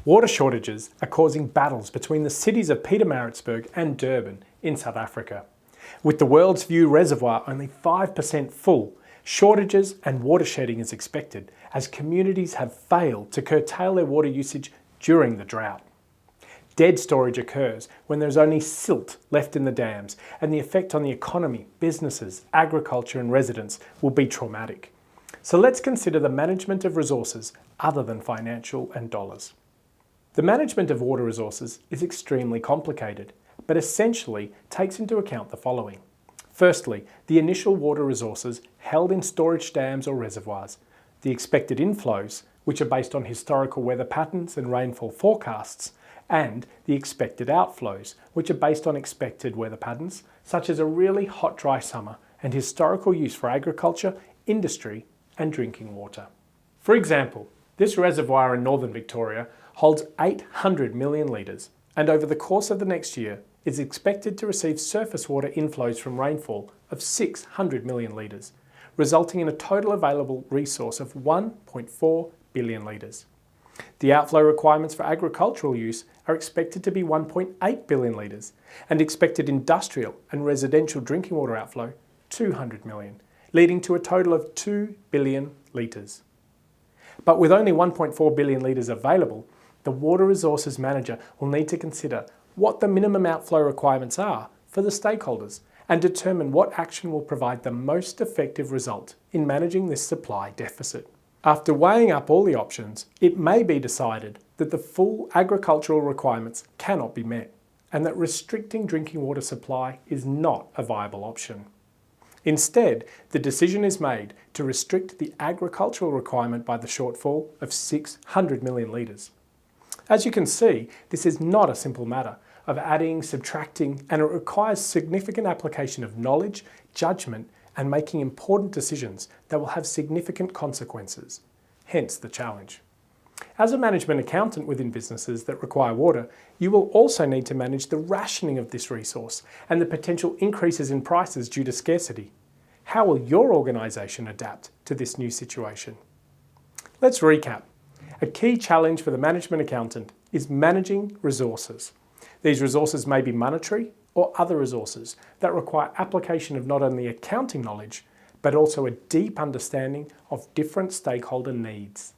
Water shortages are causing battles between the cities of Pietermaritzburg and Durban in South Africa. With the world's view reservoir only 5% full, shortages and water shedding is expected as communities have failed to curtail their water usage during the drought. Dead storage occurs when there is only silt left in the dams, and the effect on the economy, businesses, agriculture and residents will be traumatic. So let's consider the management of resources other than financial and dollars. The management of water resources is extremely complicated, but essentially takes into account the following. Firstly, the initial water resources held in storage dams or reservoirs, the expected inflows, which are based on historical weather patterns and rainfall forecasts, and the expected outflows, which are based on expected weather patterns, such as a really hot dry summer and historical use for agriculture, industry, and drinking water. For example, this reservoir in northern Victoria holds 800 million litres, and over the course of the next year is expected to receive surface water inflows from rainfall of 600 million litres, resulting in a total available resource of 1.4 billion litres. The outflow requirements for agricultural use are expected to be 1.8 billion litres, and expected industrial and residential drinking water outflow 200 million, leading to a total of 2 billion litres. But with only 1.4 billion litres available, the Water Resources Manager will need to consider what the minimum outflow requirements are for the stakeholders and determine what action will provide the most effective result in managing this supply deficit. After weighing up all the options, it may be decided that the full agricultural requirements cannot be met and that restricting drinking water supply is not a viable option. Instead, the decision is made to restrict the agricultural requirement by the shortfall of 600 million litres. As you can see, this is not a simple matter of adding, subtracting, and it requires significant application of knowledge, judgment, and making important decisions that will have significant consequences, hence the challenge. As a management accountant within businesses that require water, you will also need to manage the rationing of this resource and the potential increases in prices due to scarcity. How will your organisation adapt to this new situation? Let's recap. A key challenge for the management accountant is managing resources. These resources may be monetary or other resources that require application of not only accounting knowledge, but also a deep understanding of different stakeholder needs.